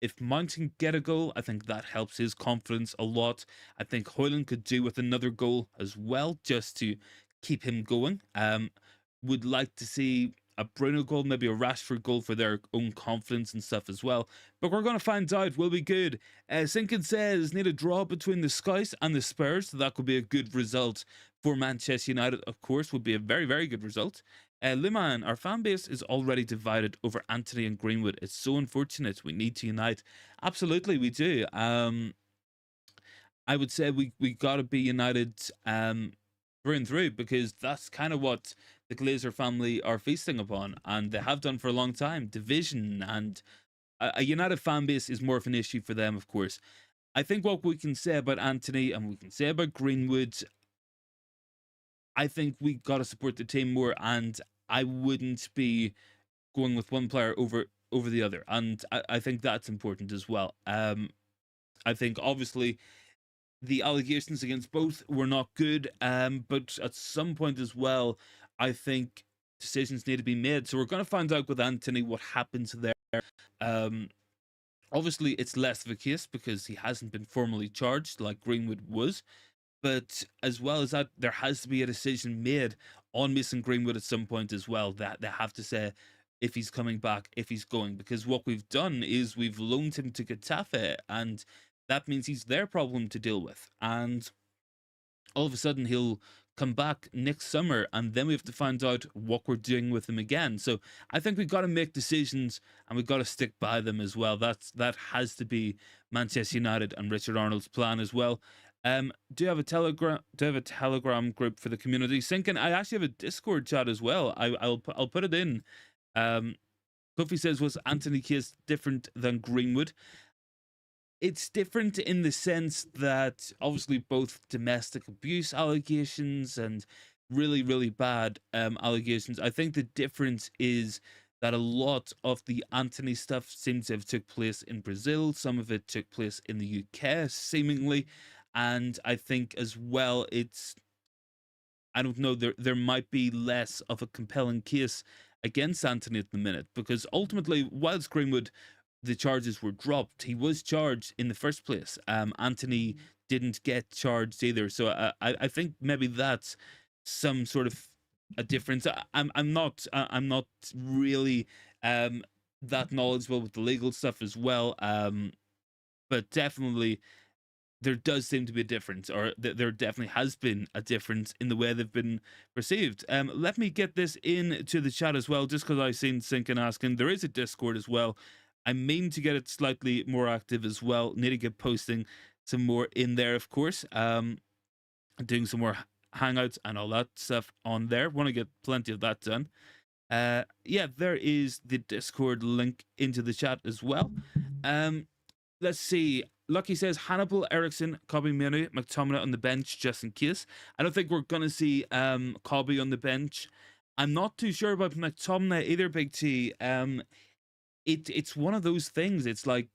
if Mount can get a goal, I think that helps his confidence a lot. I think Højlund could do with another goal as well, just to keep him going. Would like to see a Bruno goal, maybe a Rashford goal for their own confidence and stuff as well. But we're going to find out. Will be good. Sinkin says, need a draw between the Scouse and the Spurs. So that could be a good result for Manchester United, of course. Would be a very, very good result. Liman, our fan base is already divided over Antony and Greenwood. It's so unfortunate. We need to unite. Absolutely, we do. I would say we got to be united through and through, because that's kind of what the Glazer family are feasting upon, and they have done for a long time. Division and a united fan base is more of an issue for them, of course. I think what we can say about Antony and we can say about Greenwood, I think we got to support the team more, and I wouldn't be going with one player over the other, and I think that's important as well. I think obviously the allegations against both were not good, but at some point as well, I think decisions need to be made. So we're going to find out with Antony what happens there. Obviously, it's less of a case because he hasn't been formally charged like Greenwood was. But as well as that, there has to be a decision made on Mason Greenwood at some point as well. That they have to say if he's coming back, if he's going. Because what we've done is we've loaned him to Getafe, and that means he's their problem to deal with. And all of a sudden, he'll come back next summer, and then we have to find out what we're doing with him again. So I think we've got to make decisions, and we've got to stick by them as well. That has to be Manchester United and Richard Arnold's plan as well. Do you have a Telegram group for the community? Sinkin, I actually have a Discord chat as well. I'll put it in. Puffy says, was Antony case different than Greenwood? It's different in the sense that obviously both domestic abuse allegations and really, really bad allegations. I think the difference is that a lot of the Antony stuff seems to have took place in Brazil. Some of it took place in the UK, seemingly. And I think as well, I don't know, there might be less of a compelling case against Antony at the minute, because ultimately, whilst Greenwood, the charges were dropped, he was charged in the first place. Antony didn't get charged either, so I think maybe that's some sort of a difference. I'm not really that knowledgeable with the legal stuff as well, but definitely there does seem to be a difference, or there definitely has been a difference in the way they've been perceived. Let me get this into the chat as well, just because I've seen Sinkin asking. There is a Discord as well. I mean to get it slightly more active as well. Need to get posting some more in there, of course. Doing some more hangouts and all that stuff on there. Want to get plenty of that done. Yeah, there is the Discord link into the chat as well. Let's see. Lucky says Hannibal, Ericsson, Kobe Minu, McTominay on the bench just in case. I don't think we're gonna see Kobe on the bench. I'm not too sure about McTominay either, Big T. It's one of those things. It's like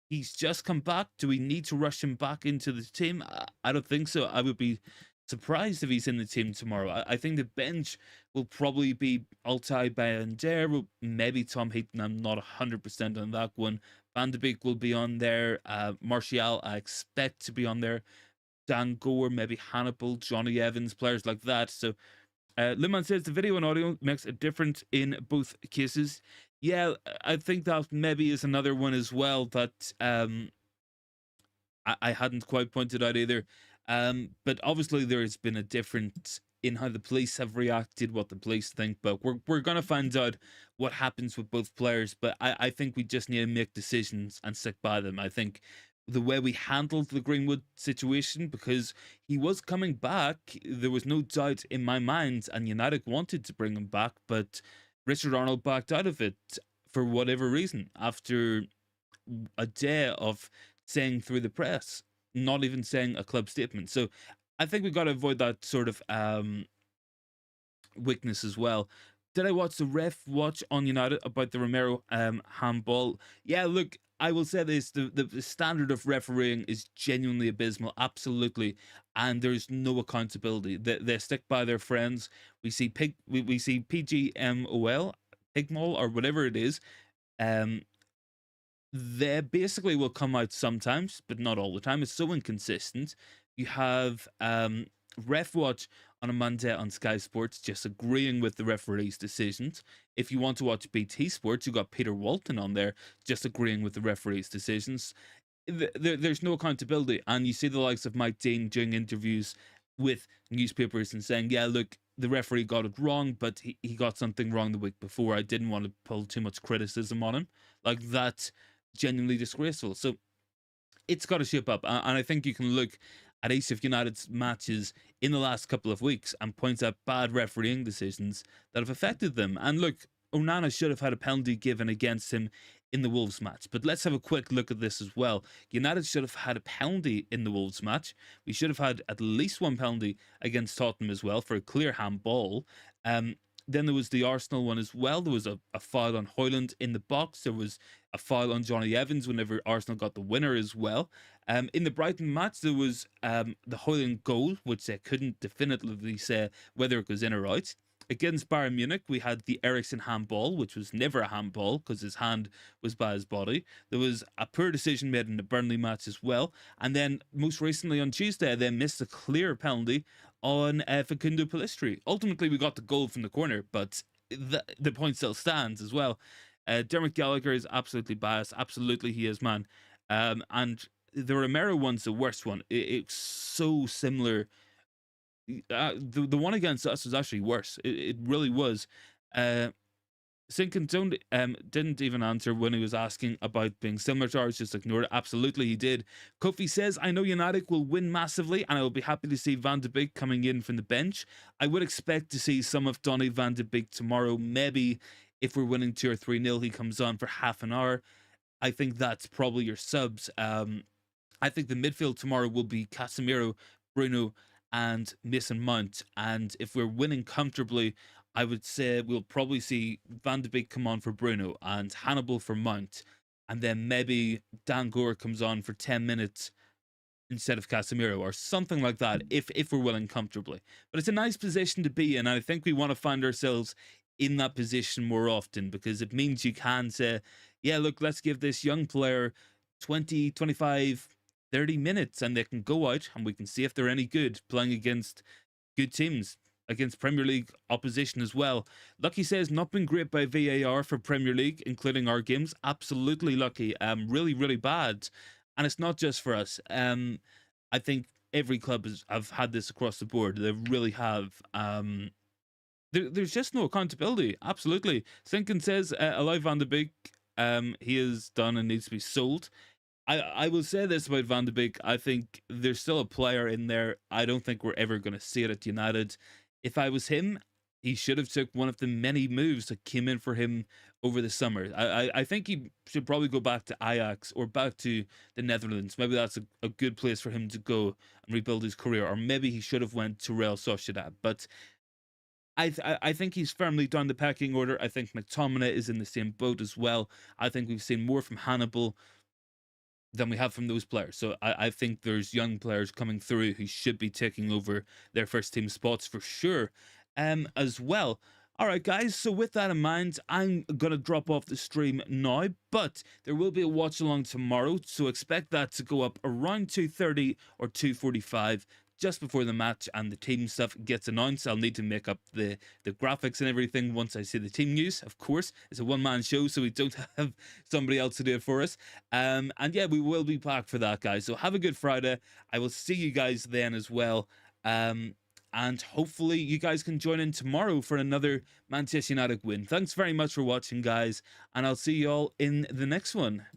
he's just come back. Do we need to rush him back into the team? I don't think so. I would be surprised if he's in the team tomorrow. I think the bench will probably be Altay, Bayandere, maybe Tom Heaton. I'm not 100% on that one. Van de Beek will be on there. Martial, I expect to be on there. Dan Gore, maybe Hannibal, Johnny Evans, players like that. So Liman says the video and audio makes a difference in both cases. Yeah, I think that maybe is another one as well that I hadn't quite pointed out either. But obviously there has been a difference in how the police have reacted, what the police think, but we're gonna find out what happens with both players. But I think we just need to make decisions and stick by them. I think the way we handled the Greenwood situation, because he was coming back, there was no doubt in my mind, and United wanted to bring him back, but Richard Arnold backed out of it for whatever reason after a day of saying through the press, not even saying a club statement. So I think we've got to avoid that sort of weakness as well. Did I watch the ref watch on United about the Romero handball? Yeah, look, I will say this: the standard of refereeing is genuinely abysmal, absolutely, and there's no accountability. They stick by their friends. We see we see PGMOL, Pigmol, or whatever it is. They basically will come out sometimes, but not all the time. It's so inconsistent. You have Ref Watch on a Monday on Sky Sports just agreeing with the referee's decisions. If you want to watch BT Sports, you got Peter Walton on there just agreeing with the referee's decisions. There's no accountability, and you see the likes of Mike Dean doing interviews with newspapers and saying, yeah, look, the referee got it wrong, but he got something wrong the week before. I didn't want to pull too much criticism on him. Like, that's genuinely disgraceful. So it's got to shape up, and I think you can look at each of United's matches in the last couple of weeks and point out bad refereeing decisions that have affected them. And look, Onana should have had a penalty given against him in the Wolves match. But let's have a quick look at this as well. United should have had a penalty in the Wolves match. We should have had at least one penalty against Tottenham as well for a clear handball. Then there was the Arsenal one as well. There was a foul on Højlund in the box. There was a foul on Johnny Evans whenever Arsenal got the winner as well. In the Brighton match, there was the Højlund goal, which they couldn't definitively say whether it goes in or out. Against Bayern Munich, we had the Ericsson handball, which was never a handball because his hand was by his body. There was a poor decision made in the Burnley match as well. And then most recently on Tuesday, they missed a clear penalty on Facundo Pellistri. Ultimately, we got the goal from the corner, but the point still stands as well. Dermot Gallagher is absolutely biased. Absolutely, he is, man. And the Romero one's the worst one. It's so similar. The one against us was actually worse. It really was. Sinkin didn't even answer when he was asking about being similar to ours, just ignored it. Absolutely, he did. Kofi says, I know United will win massively, and I will be happy to see Van de Beek coming in from the bench. I would expect to see some of Donny Van de Beek tomorrow. Maybe if we're winning 2 or 3-0, he comes on for half an hour. I think that's probably your subs. I think the midfield tomorrow will be Casemiro, Bruno, and Mason Mount. And if we're winning comfortably, I would say we'll probably see Van de Beek come on for Bruno and Hannibal for Mount. And then maybe Dan Gore comes on for 10 minutes instead of Casemiro or something like that, if we're willing comfortably. But it's a nice position to be in, and I think we want to find ourselves in that position more often, because it means you can say, yeah, look, let's give this young player 20, 25, 30 minutes, and they can go out and we can see if they're any good playing against good teams, against Premier League opposition as well. Lucky says not been great by VAR for Premier League, including our games. Absolutely lucky. Really, really bad. And it's not just for us. I think every club have had this across the board. They really have. There's just no accountability. Absolutely. Sinkin says, allow Van de Beek. He is done and needs to be sold. I will say this about Van de Beek. I think there's still a player in there. I don't think we're ever going to see it at United. If I was him, he should have took one of the many moves that came in for him over the summer. I think he should probably go back to Ajax or back to the Netherlands. Maybe that's a good place for him to go and rebuild his career. Or maybe he should have went to Real Sociedad. But I think he's firmly down the pecking order. I think McTominay is in the same boat as well. I think we've seen more from Hannibal than we have from those players. So I think there's young players coming through who should be taking over their first team spots for sure, as well. All right, guys, so with that in mind, I'm going to drop off the stream now, but there will be a watch along tomorrow, so expect that to go up around 2:30 or 2:45, just before the match and the team stuff gets announced. I'll need to make up the graphics and everything once I see the team news. Of course, it's a one-man show, so we don't have somebody else to do it for us. And yeah, we will be back for that, guys. So have a good Friday. I will see you guys then as well. And hopefully you guys can join in tomorrow for another Manchester United win. Thanks very much for watching, guys, and I'll see you all in the next one.